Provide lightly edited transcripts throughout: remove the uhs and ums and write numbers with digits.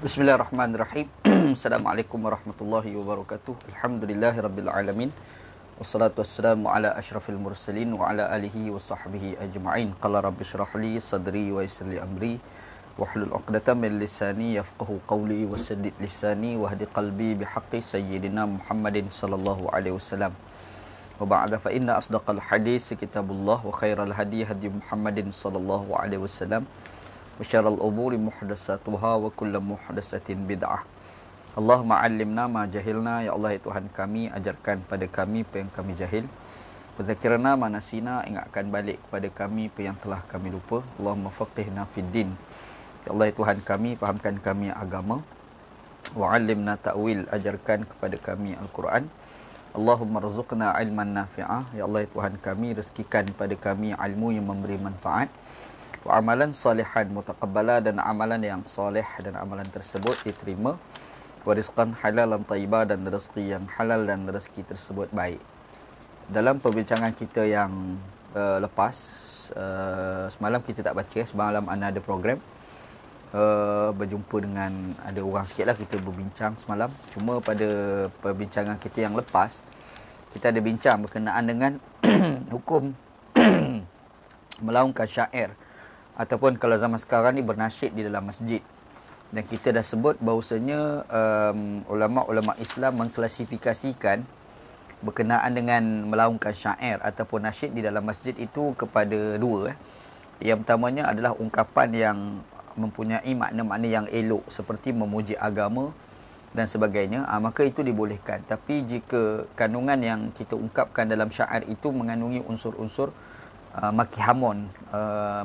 Bismillahirrahmanirrahim. Assalamualaikum warahmatullahi wabarakatuh. Alhamdulillahirabbil alamin. Wassalatu wassalamu ala asyrafil mursalin wa ala alihi wa sahbihi ajma'in. Qala rabbi shrah li sadri wa yassir li amri wahlul 'uqdatam min lisani yafqahu qawli wasaddid lisani wahdi qalbi bihaqqi sayyidina Muhammadin sallallahu alaihi wasallam. Wa ba'da fa inna asdaqal hadis kitabullah wa khairal hadi hadi Muhammadin sallallahu alaihi wasallam. Wa syarrul umuri muhdatsatuha wa kullu muhdatsatin bid'ah. Allahumma 'allimna ma jahilna, ya Allah ya Tuhan kami, ajarkan pada kami apa yang kami jahil. Wa dzakirna ma nasina, ingatkan balik kepada kami apa yang telah kami lupa. Allahumma faqihna fid din. Ya Allah ya Tuhan kami, fahamkan kami agama. Wa 'allimna ta'wil, ajarkan kepada kami Al-Quran. Allahumma rzuqna ilman nafi'ah, ya Allah ya Tuhan kami, rezekikan pada kami ilmu yang memberi manfaat. Wa amalan salihan mutaqabbala, dan amalan yang soleh dan amalan tersebut diterima. Wa rizqan halalan thayyibah, dan rezeki yang halal dan rezeki tersebut baik. Dalam perbincangan kita yang lepas, semalam kita tak baca, semalam ana ada program, berjumpa dengan ada orang sikit lah, kita berbincang semalam. Cuma pada perbincangan kita yang lepas, kita ada bincang berkenaan dengan hukum melaungkan syair ataupun kalau zaman sekarang ni bernasyid di dalam masjid. Dan kita dah sebut bahawasanya ulama-ulama Islam mengklasifikasikan berkenaan dengan melaungkan syair ataupun nasyid di dalam masjid itu kepada dua. Yang pertamanya adalah ungkapan yang mempunyai makna-makna yang elok seperti memuji agama dan sebagainya, maka itu dibolehkan. Tapi jika kandungan yang kita ungkapkan dalam syair itu mengandungi unsur-unsur maki hamun,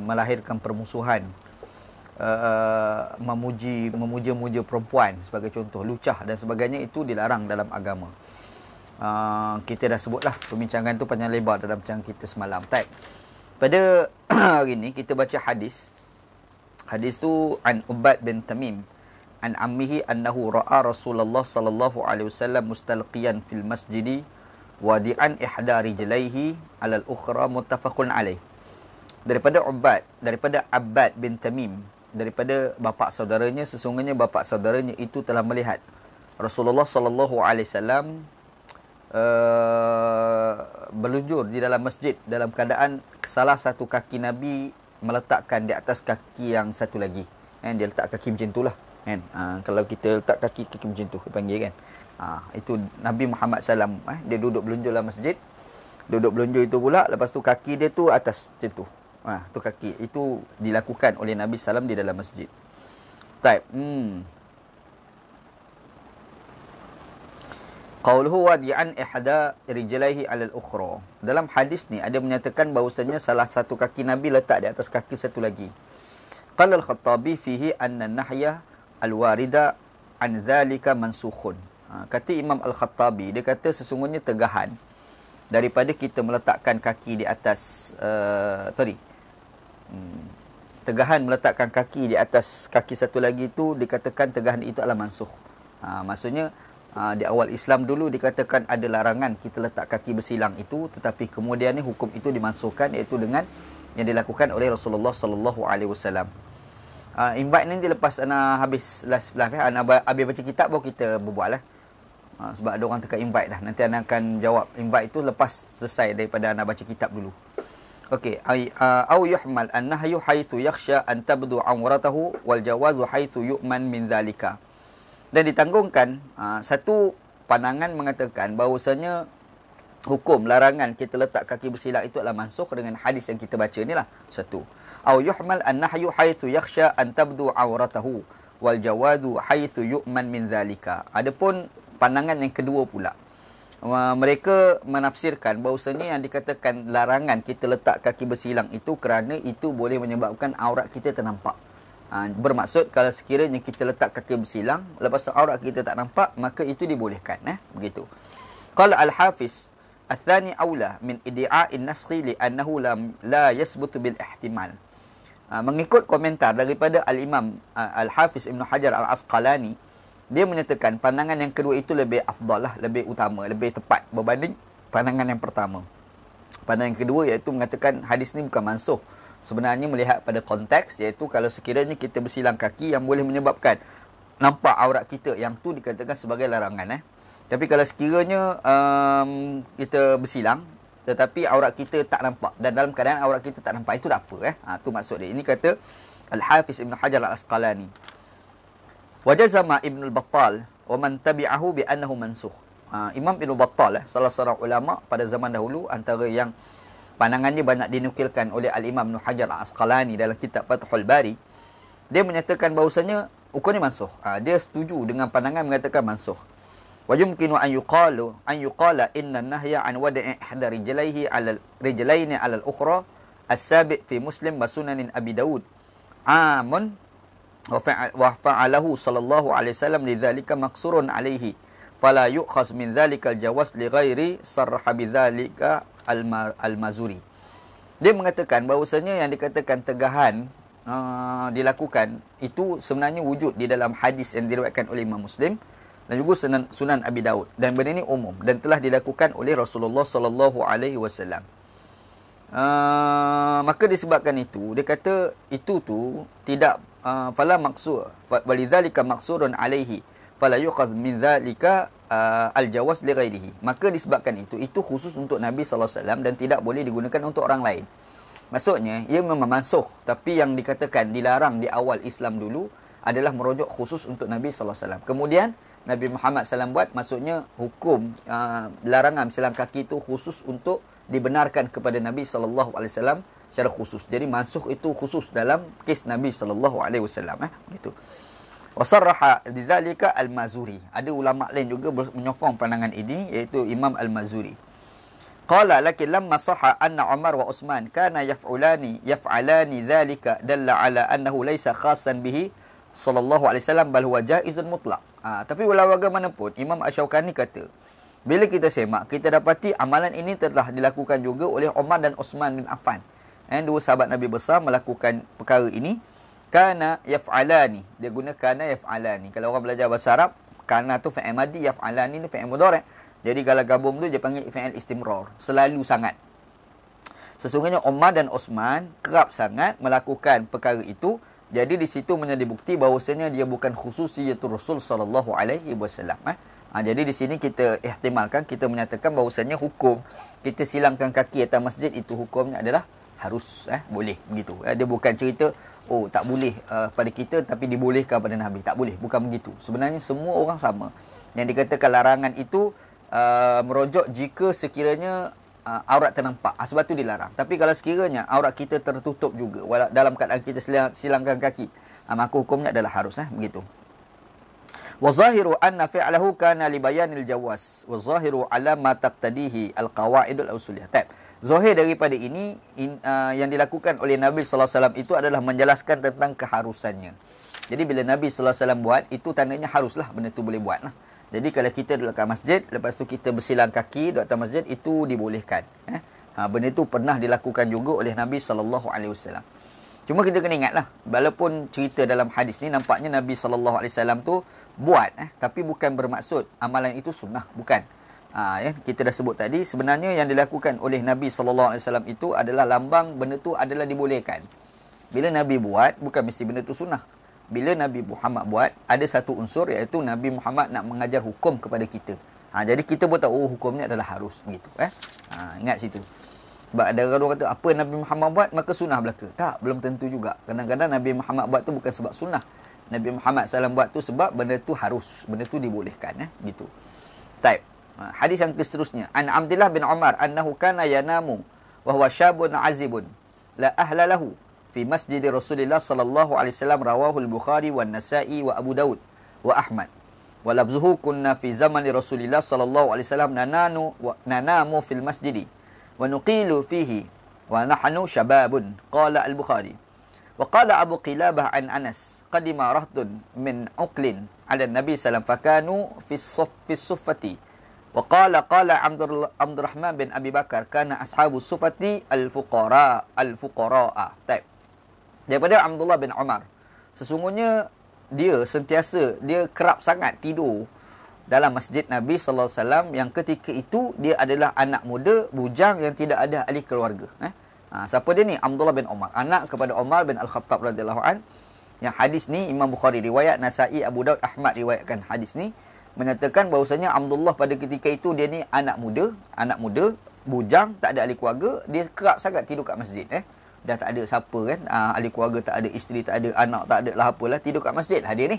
melahirkan permusuhan, memuja-muja perempuan sebagai contoh, lucah dan sebagainya, itu dilarang dalam agama. Kita dah sebutlah perbincangan tu panjang lebar dalam perbincangan kita semalam. Pada hari ni kita baca hadis. Hadis tu an Ubad bin Tamim an ammihi annahu ra'a Rasulullah sallallahu alaihi wasallam mustalqiyan fil masjidi wadi'an ihda rijlaihi 'alal ukhra, muttafaqun alaih. Daripada Abbad bin Tamim, daripada bapa saudaranya, sesungguhnya bapa saudaranya itu telah melihat Rasulullah sallallahu alaihi wasallam berlujur di dalam masjid dalam keadaan salah satu kaki Nabi meletakkan di atas kaki yang satu lagi. Dia letak kaki macam itulah. Kalau kita letak kaki macam tu, dia panggil kan. Itu Nabi Muhammad SAW, dia duduk belunjur dalam masjid. Duduk belunjur itu pula, lepas tu kaki dia tu atas macam tu. Tu kaki. Itu dilakukan oleh Nabi SAW di dalam masjid. Qauluhu wadi'an ihda rijlaihi 'alal ukhra. Dalam hadis ni ada menyatakan bahawasanya salah satu kaki Nabi letak di atas kaki satu lagi. Qala al-Khattabi fihi anna an-nahya al-warida an dhalika mansukhun. Kata Imam Al-Khattabi, dia kata sesungguhnya tegahan daripada kita meletakkan kaki di atas tegahan meletakkan kaki di atas kaki satu lagi itu, dikatakan tegahan itu adalah mansukh. Maksudnya di awal Islam dulu dikatakan ada larangan kita letak kaki bersilang itu, tetapi kemudian ni hukum itu dimansuhkan, iaitu dengan yang dilakukan oleh Rasulullah sallallahu alaihi wasallam. Invite nanti lepas ana habis live ana habis baca kitab baru kita berbual lah. Sebab ada orang tekan invite dah. Nanti ana akan jawab invite itu lepas selesai daripada ana baca kitab dulu. Okey, au yuhmal an-nahyu haitsu yakhsha an tabdu awratahu wal jawazu haitsu yu'man min dhalika. Dan ditanggungkan satu pandangan mengatakan bahawasanya hukum larangan kita letak kaki bersilang itu adalah mansukh dengan hadis yang kita baca inilah. Satu, au yuhmal an-nahyu haitsu yakhsha an tabdu awratahu wal jawazu haitsu yu'man min dhalika. Adapun pandangan yang kedua pula, mereka menafsirkan bahawasanya yang dikatakan larangan kita letak kaki bersilang itu kerana itu boleh menyebabkan aurat kita ternampak. Bermaksud kalau sekiranya kita letak kaki bersilang, lepas tu aurat kita tak nampak, maka itu dibolehkan. Begitu. Qala al-Hafiz ath-thani aula min ida'in naskhi li'annahu la yasbutu bil ihtimal. Mengikut komentar daripada al-Imam Al-Hafiz Ibn Hajar Al-Asqalani, dia menyatakan pandangan yang kedua itu lebih afdal lah, lebih utama, lebih tepat berbanding pandangan yang pertama. Pandangan yang kedua iaitu mengatakan hadis ni bukan mansukh. Sebenarnya melihat pada konteks, iaitu kalau sekiranya kita bersilang kaki yang boleh menyebabkan nampak aurat kita, yang tu dikatakan sebagai larangan. Tapi kalau sekiranya kita bersilang tetapi aurat kita tak nampak, dan dalam keadaan aurat kita tak nampak, itu tak apa. Tu maksud dia. Ini kata Al-Hafiz Ibn Hajar Al-Asqalani. Wajazama Ibn Al-Battal wa man tabi'ahu bi annahu mansukh. Imam Ibn Battal, salah seorang ulama pada zaman dahulu, antara yang pandangannya banyak dinukilkan oleh Al-Imam Ibn Hajar Al-Asqalani dalam kitab Fathul Bari, dia menyatakan bahawasanya hukumnya mansukh. Dia setuju dengan pandangan mengatakan mansukh. Wa yumkinu an yuqala inna an-nahya an wada'i ihda rijlaihi 'ala rijlaini 'ala al-ukhra as-sabiq fi Muslim wa Sunan Abi Daud amun wa fa'alahu sallallahu alaihi wasallam lidzalika maqsurun alaihi fala yu'khaz min dzalikal jawaz li ghairi sarraha bidzalika al-Mazuri. Dia mengatakan bahawasanya yang dikatakan tegahan dilakukan itu sebenarnya wujud di dalam hadis yang diriwayatkan oleh Imam Muslim dan juga Sunan Abi Daud, dan benda ini umum dan telah dilakukan oleh Rasulullah sallallahu alaihi wasallam. Maka disebabkan itu dia kata itu tu tidak fala maqsur walidzalika maqsurun alaihi fala yuqad min dzalika al-jawaz li ghairihi. Maka disebabkan itu khusus untuk Nabi sallallahu alaihi wasallam dan tidak boleh digunakan untuk orang lain. Maksudnya ia memang mansukh, tapi yang dikatakan dilarang di awal Islam dulu adalah merujuk khusus untuk Nabi sallallahu alaihi wasallam. Kemudian Nabi Muhammad SAW buat, maksudnya hukum larangan bersilang kaki itu khusus untuk dibenarkan kepada Nabi sallallahu alaihi wasallam secara khusus. Jadi mansukh itu khusus dalam kes Nabi sallallahu alaihi wasallam, gitu. Wasarraha lidzalika al-Mazuri. Ada ulama lain juga menyokong pandangan ini, iaitu Imam al-Mazuri. Qala lakin lamma sahha anna Umar wa Utsman kana yaf'alani dzalika dalla ala annahu laysa khassan bihi sallallahu alaihi wasallam bal huwa jaizun mutlaq. Tapi walau bagaimanapun Imam Asy-Syaukani kata, bila kita semak, kita dapati amalan ini telah dilakukan juga oleh Umar dan Utsman bin Affan. Dua sahabat Nabi besar melakukan perkara ini. Kana yaf'alani. Dia guna kana yaf'alani. Kalau orang belajar bahasa Arab, kana tu fi'il madhi, yaf'alani ni fi'il mudhari'. Jadi kalau gabung tu dia panggil fi'il istimrar. Selalu sangat. Sesungguhnya Umar dan Utsman kerap sangat melakukan perkara itu. Jadi di situ menjadi bukti bahawasanya dia bukan khususiyatul Rasul sallallahu alaihi wasallam. Jadi di sini kita ihtimalkan, kita menyatakan bahawasanya hukum kita silangkan kaki atas masjid itu hukumnya adalah harus, boleh begitu. Dia bukan cerita tak boleh pada kita tapi dibolehkan pada Nabi. Tak boleh, bukan begitu. Sebenarnya semua orang sama. Yang dikatakan larangan itu merujuk jika sekiranya aurat ternampak, sebab tu dilarang. Tapi kalau sekiranya aurat kita tertutup juga dalam keadaan kita silangkan kaki, maka hukumnya adalah harus, begitu. Wa zahiru anna fi'lahu kana li bayanil jawaz wa zahiru ala ma taqtadihi al-qawaidul usuliyah. Zahir daripada ini yang dilakukan oleh Nabi sallallahu alaihi wasallam itu adalah menjelaskan tentang keharusannya. Jadi bila Nabi sallallahu alaihi wasallam buat, itu tandanya haruslah benda tu boleh buatlah. Jadi kalau kita duduk kat masjid, lepas tu kita bersilang kaki duduk atas masjid, itu dibolehkan. Benda itu pernah dilakukan juga oleh Nabi sallallahu alaihi wasallam. Cuma kita kena ingatlah, walaupun cerita dalam hadis ni nampaknya Nabi sallallahu alaihi wasallam tu buat, tapi bukan bermaksud amalan itu sunnah, bukan. Kita dah sebut tadi, sebenarnya yang dilakukan oleh Nabi sallallahu alaihi wasallam itu adalah lambang benda tu adalah dibolehkan. Bila Nabi buat, bukan mesti benda tu sunnah. Bila Nabi Muhammad buat, ada satu unsur, iaitu Nabi Muhammad nak mengajar hukum kepada kita. Jadi kita pun tahu hukumnya adalah harus, begitu. Ingat situ. Sebab ada orang kata, apa Nabi Muhammad buat, maka sunnah belaka. Tak, belum tentu juga. Kadang-kadang Nabi Muhammad buat tu bukan sebab sunnah. Nabi Muhammad SAW buat tu sebab benda tu harus. Benda tu dibolehkan, gitu. Taib. Hadis yang seterusnya. An Abdullah bin Umar annahu kana yanamu wa huwa syabun azibun la ahla lahu fi masjid Rasulullah sallallahu alaihi wasallam, rawahu al-Bukhari wa Nasa'i wa Abu Daud wa Ahmad. Wa lafzuhu kunna fi zaman Rasulullah sallallahu alaihi wasallam nanamu fil masjid wa nuqilu fihi wa nahnu syababun. Qala al-Bukhari. Wa qala Abu Qilabah an Anas qadima rahtun min uqlin ala Nabi sallallahu alaihi wasallam fakanu fi suffati. Wa qala Abdurrahman bin Abi Bakar kana ashabu suffati al-fuqara. Taib. Daripada Abdullah bin Umar, sesungguhnya dia kerap sangat tidur dalam masjid Nabi sallallahu alaihi wasallam, yang ketika itu dia adalah anak muda bujang yang tidak ada ahli keluarga. Siapa dia ni? Abdullah bin Umar, anak kepada Umar bin Al-Khattab radhiyallahu an. Yang hadis ni Imam Bukhari riwayat, Nasa'i, Abu Daud, Ahmad riwayatkan hadis ni, menyatakan bahawasanya Abdullah pada ketika itu dia ni anak muda, bujang, tak ada ahli keluarga, dia kerap sangat tidur kat masjid. Dah tak ada siapa kan, ahli keluarga tak ada, isteri tak ada, anak tak ada lah, apalah, tidur kat masjid lah dia ni.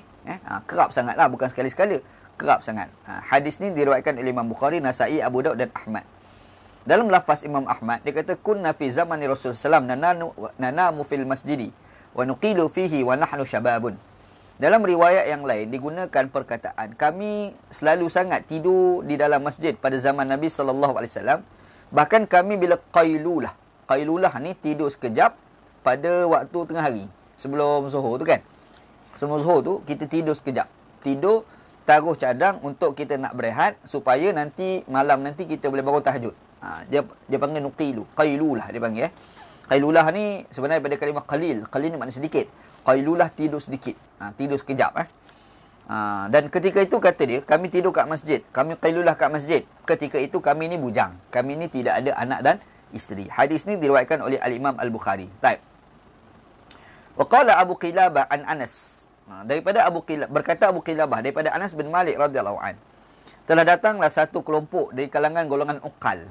Kerap sangat lah, bukan sekali-sekala, kerap sangat. Hadis ni diriwayatkan oleh Imam Bukhari, Nasa'i, Abu Daud dan Ahmad. Dalam lafaz Imam Ahmad, dia kata, kunna fi zamani Rasulullah SAW nanamu fil masjidi wa nuqilu fihi wa nahnu syababun. Dalam riwayat yang lain digunakan perkataan, kami selalu sangat tidur di dalam masjid pada zaman Nabi SAW. Bahkan kami bila qailulah ni tidur sekejap pada waktu tengah hari, sebelum zuhur tu kan. Sebelum zuhur tu kita tidur sekejap. Tidur taruh cadang untuk kita nak berehat supaya nanti malam nanti kita boleh bangun tahajud. Dia panggil nuqilu. Qailulah dia panggil. Qailulah ni sebenarnya daripada kalimah qalil. Qalil ni makna sedikit. Qailulah tidur sedikit. Tidur sekejap. Dan ketika itu kata dia, kami tidur kat masjid. Kami qailulah kat masjid. Ketika itu kami ni bujang. Kami ni tidak ada anak dan isteri. Hadis ni diriwayatkan oleh Al-Imam Al-Bukhari. Taib. Wa qala Abu Qilabah an Anas. Daripada berkata Abu Qilabah daripada Anas bin Malik radhiyallahu an. Telah datanglah satu kelompok dari kalangan golongan Uqal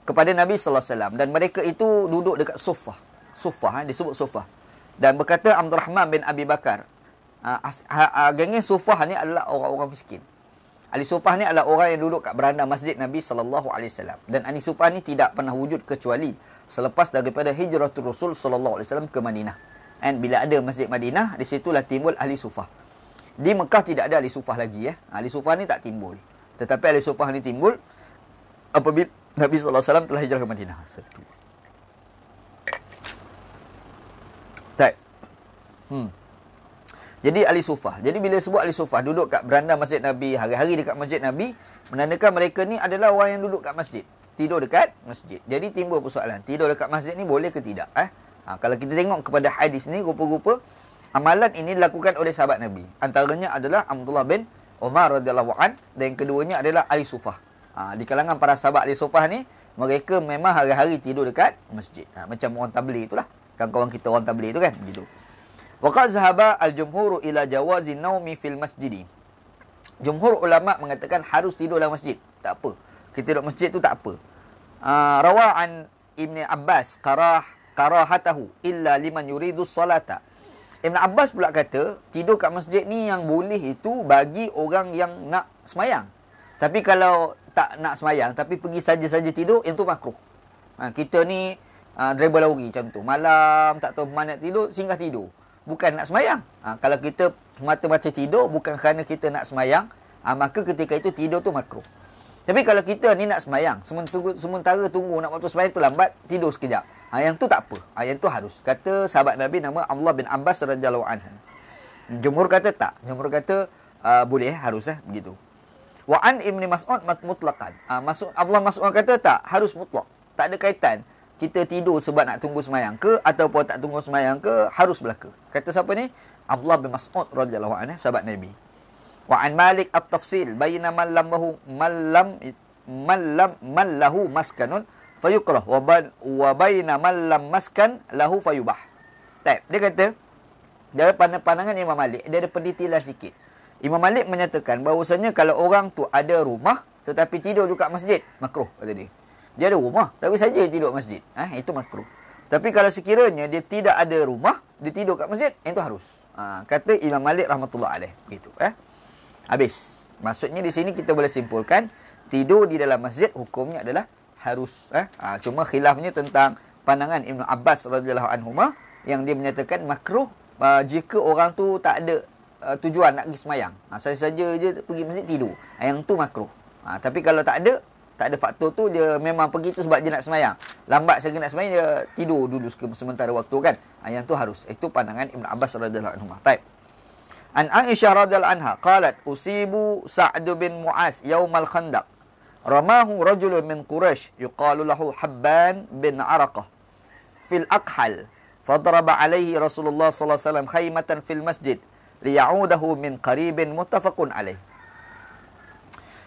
kepada Nabi sallallahu alaihi wasallam, dan mereka itu duduk dekat sofa. Disebut sofa. Dan berkata Abdurrahman bin Abi Bakar, gengnya sofa ni adalah orang-orang miskin. Ahli sofa ni adalah orang yang duduk kat beranda masjid Nabi sallallahu alaihi wasallam. Dan ahli sofa ni tidak pernah wujud kecuali selepas daripada hijratul Rasul sallallahu alaihi wasallam ke Madinah. Dan bila ada Masjid Madinah, di situlah timbul ahli sufah. Di Mekah tidak ada ahli sufah lagi. Ahli sufah ni tak timbul. Tetapi ahli sufah ni timbul apabila Nabi SAW telah hijrah ke Madinah. Tak. Jadi ahli sufah. Jadi bila sebut ahli sufah, duduk kat beranda masjid Nabi, hari-hari dekat masjid Nabi, menandakan mereka ni adalah orang yang duduk kat masjid. Tidur dekat masjid. Jadi timbul persoalan, tidur dekat masjid ni boleh ke tidak? Kalau kita tengok kepada hadis ni, rupa-rupa amalan ini dilakukan oleh sahabat Nabi. Antaranya adalah Abdullah bin Umar radhiyallahu an, dan yang keduanya adalah ahli sufah. Di kalangan para sahabat ahli sufah ni, mereka memang hari-hari tidur dekat masjid. Macam orang tabligh itulah. Kawan-kawan kita orang tabligh tu kan, begitu. Waqad zahaba al-jumhur ila jawazi naumi fil masjid. Jumhur ulama mengatakan harus tidur dalam masjid. Tak apa. Kita duduk masjid tu tak apa. Rawa an Ibn Abbas karahatahu illa liman yuridu salata. Ibn Abbas pula kata, tidur kat masjid ni yang boleh itu bagi orang yang nak semayang. Tapi kalau tak nak semayang, tapi pergi saja-saja tidur, itu makruh. Kita ni driver lori contoh, malam tak tahu mana nak tidur, singgah tidur. Bukan nak semayang. Kalau kita mata-mata tidur, bukan kerana kita nak semayang, maka ketika itu tidur tu makruh. Tapi kalau kita ni nak semayang, sementara tunggu nak waktu semayang tu lambat, tidur sekejap. Yang tu tak apa. Yang tu harus. Kata sahabat Nabi nama Abdullah bin Abbas radhiyallahu anhu. Jumhur kata tak. Jumhur kata boleh, harus begitu. Wa an Ibni Mas'ud mutlaqan. Abdullah Mas'ud kata tak, harus mutlak. Tak ada kaitan kita tidur sebab nak tunggu semayang ke ataupun tak tunggu semayang ke, harus belaka. Kata siapa ni? Abdullah bin Mas'ud radhiyallahu anhu, sahabat Nabi. Wa an Malik at-tafsil baina man lahu maskanun fayukrah wa baina man lam maskan lahu fayubah. Dia kata dari pandangan Imam Malik, dia ada pendetilan sikit. Imam Malik menyatakan bahawasanya kalau orang tu ada rumah tetapi tidur dekat masjid, makruh kata dia. Dia ada rumah tapi saja tidur kat masjid, itu makruh. Tapi kalau sekiranya dia tidak ada rumah, dia tidur kat masjid, itu harus. Kata Imam Malik rahmatullah alaih, begitu. Habis. Maksudnya di sini kita boleh simpulkan tidur di dalam masjid hukumnya adalah harus. Cuma khilafnya tentang pandangan Ibn Abbas radhiyallahu anhuma yang dia menyatakan makruh jika orang tu tak ada tujuan nak pergi semayang. Saja-saja je pergi masjid tidur. Yang tu makruh. Tapi kalau tak ada faktor tu, dia memang pergi tu sebab dia nak semayang. Lambat sekali nak semayang, dia tidur dulu sementara waktu kan. Yang tu harus. Itu pandangan Ibn Abbas radhiyallahu anhuma. Baik. An Aisyah radhiyallahu anha qalat usibu Sa'd bin Mu'az yaumal Khandaq. Ramahu rajulun min Quraisy yuqalu lahu Habban bin Araqah fil Aqhal. Fadaraba alaihi Rasulullah sallallahu alaihi wasallam khaymatan fil masjid liya'udahu min qaribin muttafaqun alaih.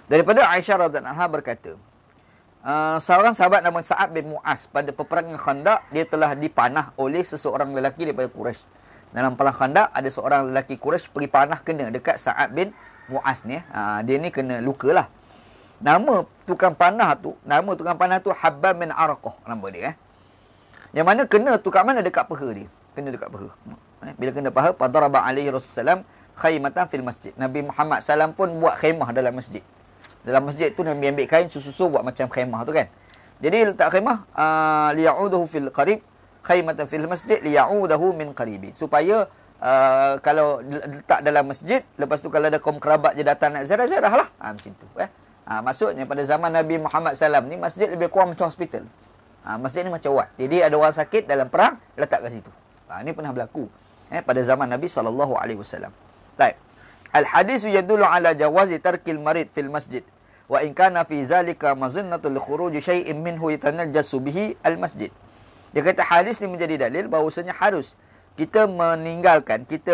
Daripada Aisyah radhiyallahu anha berkata, seorang sahabat nama Sa'ad bin Mu'az pada peperangan Khandaq, dia telah dipanah oleh seseorang lelaki daripada Quraisy. Dalam perang Khandaq ada seorang lelaki Quraisy pergi panah kena dekat Sa'ad bin Mu'az ni. Dia ni kena luka lah. Nama tukang panah tu Habbab bin Araqah nama dia. Yang mana kena tu kat mana? Dekat paha dia. Kena dekat paha. Bila kena paha, fadaraba alaihi Rasulullah khaymatan fil masjid. Nabi Muhammad SAW pun buat khemah dalam masjid. Dalam masjid tu Nabi ambil kain susu buat macam khemah tu kan. Jadi letak khemah liya'udahu fil qarib, khaymatan fil masjid liya'udahu min qaribin. Supaya kalau letak dalam masjid, lepas tu kalau ada kaum kerabat je datang nak ziarah-ziarah lah. Macam tu. Maksudnya pada zaman Nabi Muhammad SAW ni, masjid lebih kurang macam hospital. Masjid ni macam wad. Jadi ada orang sakit dalam perang, letak kat situ. Ini pernah berlaku pada zaman Nabi SAW. Baik. Al-hadis yadullu ala jawazi tarkil marid fil masjid. Wa in kana fi zalika mazinnatul khuruj syai'in minhu yatanajjasu bihi al-masjid. Dia kata hadis ni menjadi dalil bahawasanya harus kita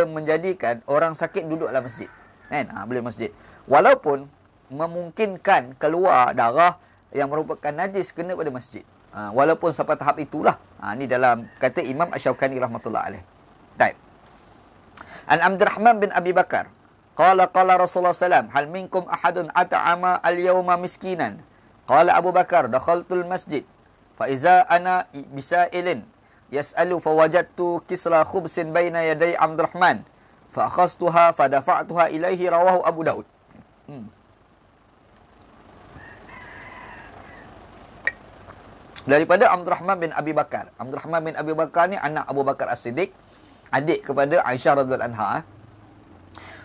menjadikan orang sakit duduk dalam masjid. Kan? Boleh masjid. Walaupun memungkinkan keluar darah yang merupakan najis kena pada masjid. Walaupun sampai tahap itulah. Ini dalam kata Imam Asy-Syaukani rahmatullah alaih. Baik. An Abdurrahman bin Abi Bakar qala Rasulullah sallam hal minkum ahadun at'ama al-yawma miskinan. Qala Abu Bakar dakhaltul masjid fa iza ana bisailin yas'alu fa wajadtu kisra khubsin baina yaday Abdurrahman fa akhastuha fa dafa'tuha ilaihi, rawahu Abu Daud. Daripada Abdurrahman bin Abi Bakar. Abdurrahman bin Abi Bakar ni anak Abu Bakar As-Siddiq, adik kepada Aisyah radhiyallahu anha.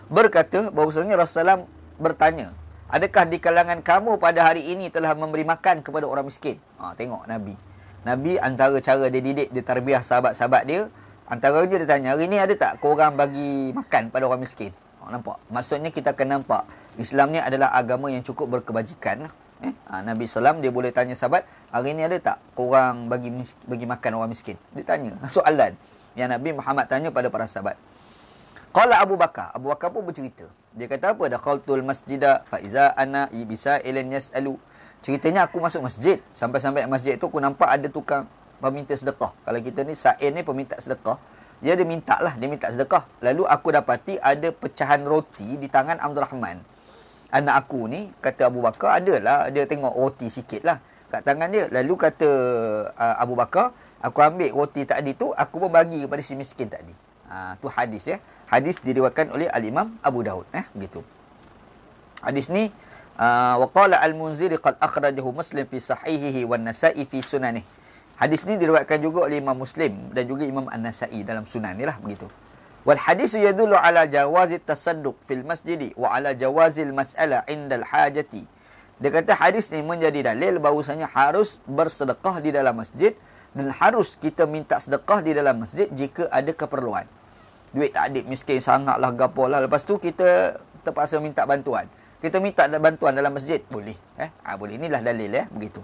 Berkata bahawasanya Rasulullah bertanya, adakah di kalangan kamu pada hari ini telah memberi makan kepada orang miskin? Tengok Nabi. Nabi antara cara dia didik, dia tarbiah sahabat-sahabat dia, antara dia tanya, hari ni ada tak korang bagi makan pada orang miskin? Nampak? Maksudnya kita akan nampak Islam ni adalah agama yang cukup berkebajikan. Nabi SAW dia boleh tanya sahabat, hari ni ada tak korang bagi makan orang miskin? Dia tanya soalan yang Nabi Muhammad tanya pada para sahabat. Qala Abu Bakar pun bercerita. Dia kata apa? Dakhaltul masjida fa iza ana bisailin yas'alu. Ceritanya aku masuk masjid, sampai masjid tu aku nampak ada tukang peminta sedekah. Kalau kita ni sa'il ni peminta sedekah, dia minta sedekah. Lalu aku dapati ada pecahan roti di tangan Abdurrahman. Anak aku ni, kata Abu Bakar, adalah dia tengok roti sikit lah kat tangan dia. Lalu kata Abu Bakar, aku ambil roti tadi tu, aku pun bagi kepada si miskin tadi. Tu hadis ya. Hadis diriwayatkan oleh Al-Imam Abu Daud. Begitu. Hadis ni wa qala Al-Munziri qad akhrajahu Muslim fi sahihihi wan Nasa'i fi sunanih. Hadis ni diriwayatkan juga oleh Imam Muslim dan juga Imam An-Nasa'i dalam sunan ni lah, begitu. Wal hadis yadullu ala jawazi tasadduq fil masjidi wa ala jawazil mas'ala indal hajati. Dia kata hadis ni menjadi dalil bahawasanya harus bersedekah di dalam masjid dan harus kita minta sedekah di dalam masjid jika ada keperluan. Duit tak ada, miskin sangatlah, gapolah. Lepas tu kita terpaksa minta bantuan. Kita minta bantuan dalam masjid, boleh. Boleh. Inilah dalil ya, begitu.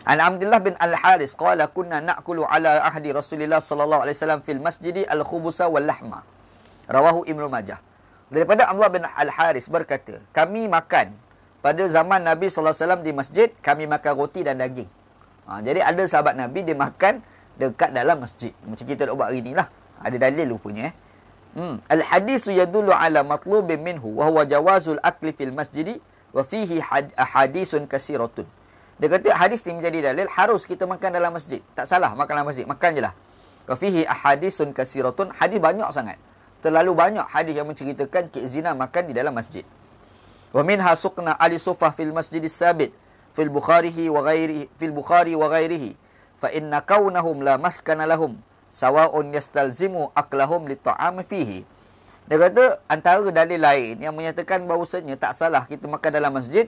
An Abdullah bin Al-Haris qala kunna na'kulu ala ahdi Rasulillah sallallahu alaihi wasallam fil masjidi al-khubusa wal lahma. Rawahu Ibnu Majah. Daripada Abdullah bin Al-Haris berkata, kami makan pada zaman Nabi sallallahu alaihi wasallam di masjid, kami makan roti dan daging. Jadi ada sahabat Nabi dia makan dekat dalam masjid. Macam kita nak buat hari ni lah. Ada dalil rupanya. Al-hadisu yadullu ala matlubin minhu wa huwa jawazul akli fil masjidi wa fihi hadisun kasiratun. Dia kata hadis ni menjadi dalil harus kita makan dalam masjid. Tak salah makan dalam masjid, makan je lah. Wa fihi ahadisun kasiratun, hadis banyak sangat. Terlalu banyak hadis yang menceritakan zina makan di dalam masjid. Wa minha suqna ali sufah fil masjidis sabit fil Bukhari wa ghairihi fa inna kaunahum la maskana lahum sawa'un yastalzimu aklahum li ta'am fihi. Dia kata antara dalil lain yang menyatakan bahawasanya tak salah kita makan dalam masjid,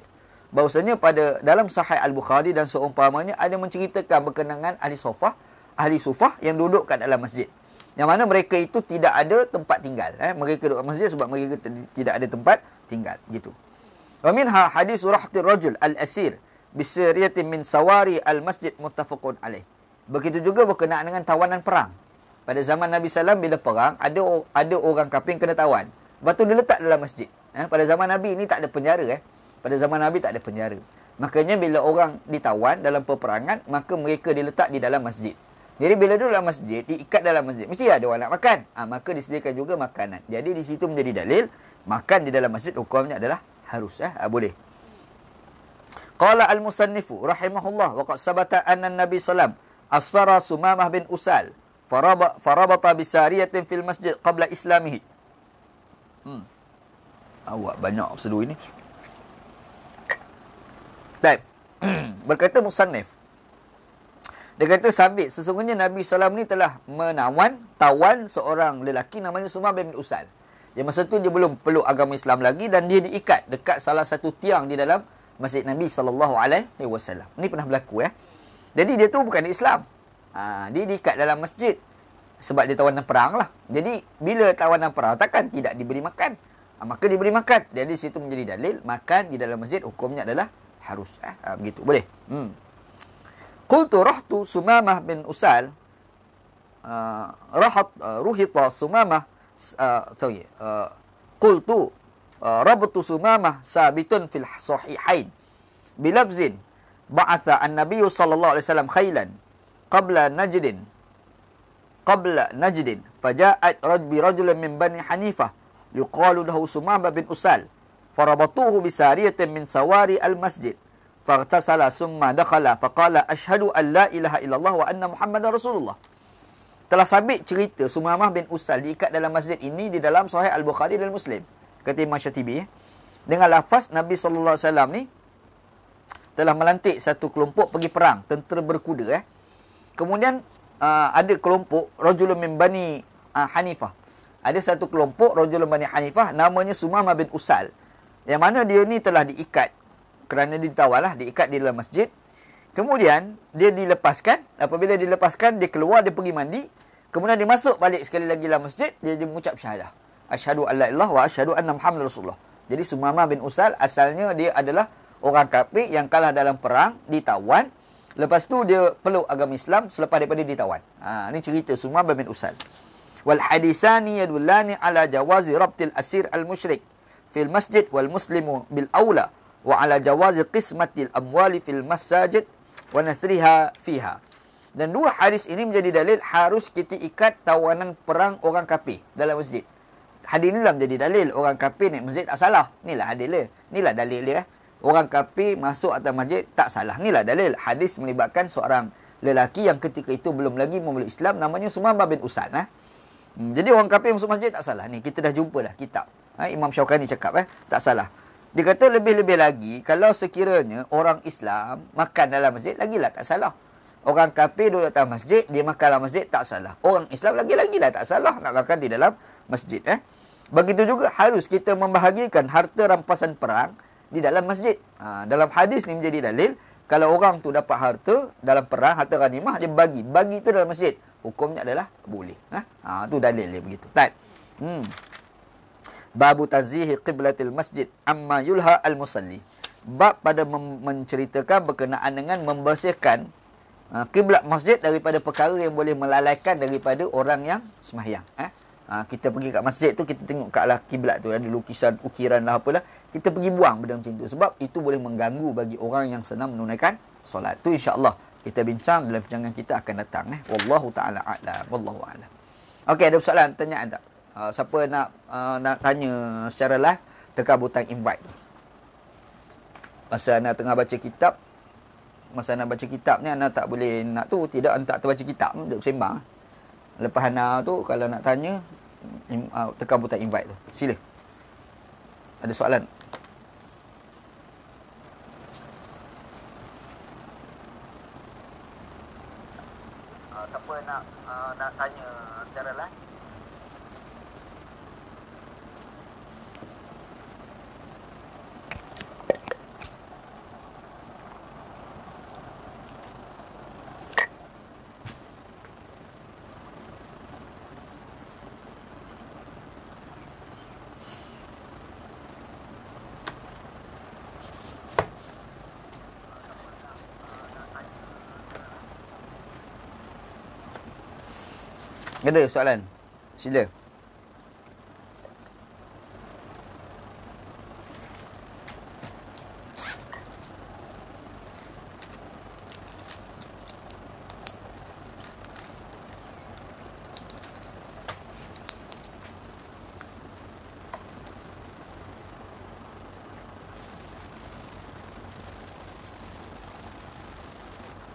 bahawasanya pada dalam Sahih Al-Bukhari dan seumpamanya ada menceritakan berkenaan ahli sufah yang duduk kat dalam masjid, yang mana mereka itu tidak ada tempat tinggal. Mereka duduk masjid sebab mereka tidak ada tempat tinggal, gitu. Wa minha hadis rahtir rajul al-asir bisiriyatin min sawari al-masjid muttafaqun alaih. Begitu juga berkenaan dengan tawanan perang. Pada zaman Nabi SAW bila perang, ada orang kafir kena tawan. Lepas tu dia letak dalam masjid. Pada zaman Nabi ni tak ada penjara. Pada zaman Nabi tak ada penjara. Makanya bila orang ditawan dalam peperangan, maka mereka diletak di dalam masjid. Jadi bila duduk dalam masjid, diikat dalam masjid, mesti ada orang nak makan. Maka disediakan juga makanan. Jadi di situ menjadi dalil, makan di dalam masjid hukumnya adalah harus. Boleh. Qala al-musannifu rahimahullah wa qad sabata anna an-nabi sallam asara Sumamah bin Usal farabata bisariyatin fil masjid qabla islamihi. Awak banyak sedu ini. Baik. Berkata musannif, dia kata sabit sesungguhnya Nabi SAW ni telah tawan seorang lelaki namanya Sumamah bin Usal. Yang masa tu dia belum peluk agama Islam lagi dan dia diikat dekat salah satu tiang di dalam Masjid Nabi SAW. Ini pernah berlaku Jadi dia tu bukan Islam. Dia diikat dalam masjid sebab dia tawanan perang lah. Jadi bila tawanan perang takkan tidak diberi makan. Maka diberi makan. Jadi situ menjadi dalil makan di dalam masjid hukumnya adalah harus. Begitu. Boleh. Qultu rahtu Sumamah bin Usal ruhita Sumamah qultu rabtu Sumamah sabitun fil sahihain bilafzin ba'atha an-nabiy sallallahu alaihi wasallam khailan qabla najdin faja'at rajulun min bani hanifah yuqalu lahu Sumamah bin Usal farabatuhu bisariyatin min sawari al-masjid faghtasala summa dakhala faqala ashhadu an la ilaha illallah wa anna muhammadar rasulullah. Telah sabit cerita Sumamah bin Usal diikat dalam masjid ini di dalam Sahih Al-Bukhari dan Muslim. Kata Imam Syatibi dengan lafaz Nabi sallallahu alaihi wasallam ni telah melantik satu kelompok pergi perang, tentera berkuda Kemudian ada kelompok rajulun min bani Hanifah. Ada satu kelompok rajulun bani Hanifah namanya Sumamah bin Usal. Yang mana dia ni telah diikat kerana dia ditawar diikat di dalam masjid. Kemudian dia dilepaskan. Apabila dilepaskan, dia keluar, dia pergi mandi. Kemudian dia masuk balik sekali lagi dalam masjid, dia mengucap syahadah. Asyhadu an la ilaha wa asyhadu anna Muhammadar Rasulullah. Jadi Sumamah bin Usal asalnya dia adalah orang kafir yang kalah dalam perang, ditawan. Lepas tu dia peluk agama Islam selepas daripada ditawan. Ini cerita Sumamah bin Usal. Wal hadisani yadullani ala jawazi rabtil asir al-musyrik fil masjid wal muslimu bil aula wa ala jawazi qismatil amwali fil masajid wa nasriha fiha. Dan dua hadis ini menjadi dalil harus kita ikat tawanan perang orang kafir dalam masjid. Hadis inilah menjadi dalil orang kafir naik masjid tak salah. Inilah hadis dia. Inilah dalil dia. Orang kafir masuk atas masjid tak salah. Inilah dalil. Hadis melibatkan seorang lelaki yang ketika itu belum lagi memeluk Islam namanya Sumamah bin Usal. Jadi orang kafir masuk masjid tak salah. Ni kita dah jumpa dah kitab. Imam Syaukani cakap tak salah. Dia kata lebih-lebih lagi kalau sekiranya orang Islam makan dalam masjid lagilah tak salah. Orang kafir duduk dalam masjid, dia makan dalam masjid tak salah. Orang Islam lagi-lagi dah tak salah nak makan di dalam masjid. Begitu juga harus kita membahagikan harta rampasan perang di dalam masjid. Dalam hadis ni menjadi dalil kalau orang tu dapat harta dalam perang, harta ghanimah, dia bagi itu dalam masjid. Hukumnya adalah boleh. Tu dalil dia begitu. Babu tazihi qiblatil masjid amma yulha al-musalli. Bab pada menceritakan berkenaan dengan membersihkan kiblat masjid daripada perkara yang boleh melalaikan daripada orang yang sembahyang. Kita pergi kat masjid tu, kita tengok kat arah kiblat tu ada lukisan, ukiran lah apalah. Kita pergi buang benda macam tu sebab itu boleh mengganggu bagi orang yang senang menunaikan solat. Tu insya-Allah kita bincang dalam perbincangan kita akan datang. Wallahu taala a'lam. Wallahu a'lam. Okey, ada soalan, tanyaan tak? Siapa nak tanya secara live, tekan butang invite tu. Masa anak tengah baca kitab, masa anak baca kitab ni anak tak boleh nak tu, tidak anak tak terbaca kitab, duduk sembang. Lepas anak tu kalau nak tanya, tekan butang invite tu. Sila. Ada soalan? Siapa nak tanya secara live? Ada soalan? Sila.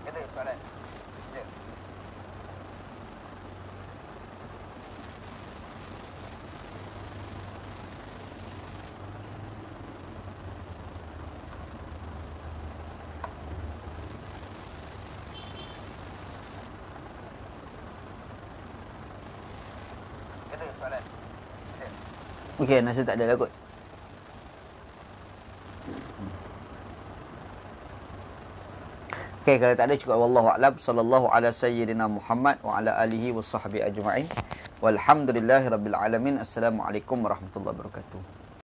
Ada soalan? Ya. Ada soalan? Ya. Okey, nasi tak ada lah kot. Okey, kalau tak ada cukup wallahu a'lam. Sallallahu ala sayyidina Muhammad wa ala alihi washabbihi ajma'in. Walhamdulillahirabbil alamin. Assalamualaikum warahmatullahi wabarakatuh.